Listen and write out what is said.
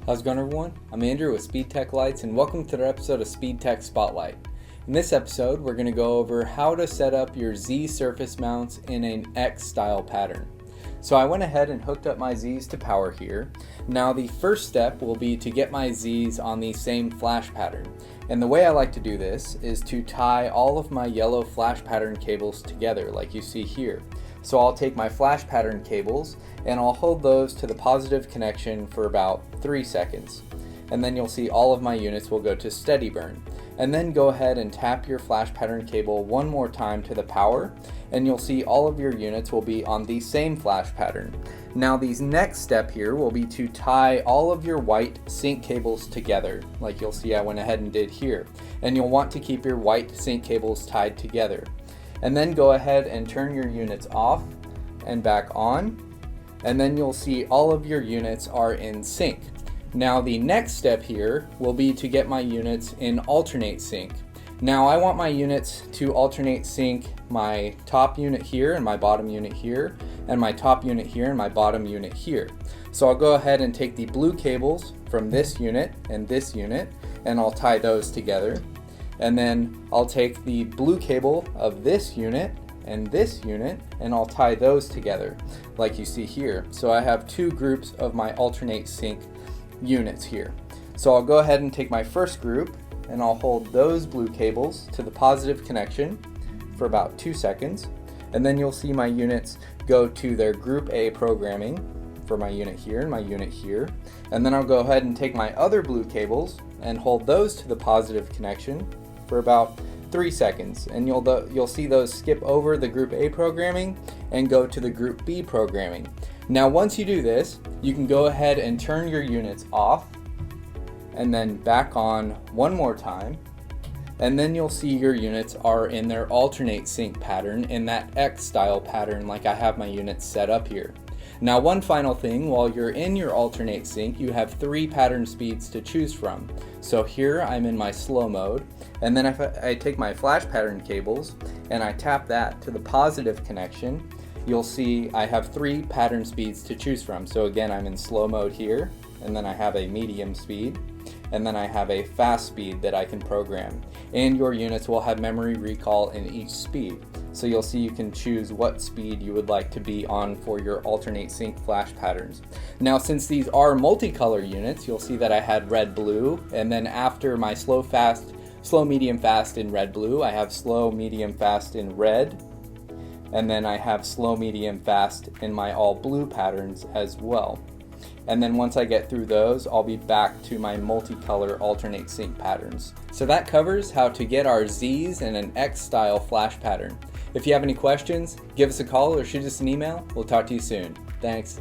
How's it going, everyone? I'm Andrew with SpeedTech Lights, and welcome to the episode of SpeedTech SpotLight. In this episode, we're going to go over how to set up your Z surface mounts in an X style pattern. So I went ahead and hooked up my Z's to power here. Now the first step will be to get my Z's on the same flash pattern. And the way I like to do this is to tie all of my yellow flash pattern cables together like you see here. So I'll take my flash pattern cables and I'll hold those to the positive connection for about 3 seconds. And then you'll see all of my units will go to steady burn. And then go ahead and tap your flash pattern cable one more time to the power, and you'll see all of your units will be on the same flash pattern. Now the next step here will be to tie all of your white sync cables together, like you'll see I went ahead and did here. And you'll want to keep your white sync cables tied together. And then go ahead and turn your units off and back on, and then you'll see all of your units are in sync. Now the next step here will be to get my units in alternate sync. Now I want my units to alternate sync my top unit here and my bottom unit here, and my top unit here and my bottom unit here. So I'll go ahead and take the blue cables from this unit, and I'll tie those together. And then I'll take the blue cable of this unit, and I'll tie those together like you see here. So I have two groups of my alternate sync units here. So I'll go ahead and take my first group and I'll hold those blue cables to the positive connection for about 2 seconds, and then you'll see my units go to their group A programming for my unit here and my unit here. And then I'll go ahead and take my other blue cables and hold those to the positive connection for about 3 seconds, and you'll see those skip over the group A programming and go to the group B programming. Now once you do this, you can go ahead and turn your units off and then back on one more time, and then you'll see your units are in their alternate sync pattern in that X style pattern like I have my units set up here. Now one final thing, while you're in your alternate sync, you have 3 pattern speeds to choose from. So here I'm in my slow mode, and then if I take my flash pattern cables and I tap that to the positive connection, you'll see I have 3 pattern speeds to choose from. So again, I'm in slow mode here, and then I have a medium speed, and then I have a fast speed that I can program. And your units will have memory recall in each speed. So you'll see you can choose what speed you would like to be on for your alternate sync flash patterns. Now since these are multicolor units, you'll see that I had red blue, and then after my slow medium fast in red blue, I have slow medium fast in red, and then I have slow medium fast in my all blue patterns as well. And then once I get through those, I'll be back to my multicolor alternate sync patterns. So that covers how to get our Z's in an X style flash pattern. If you have any questions, give us a call or shoot us an email. We'll talk to you soon. Thanks.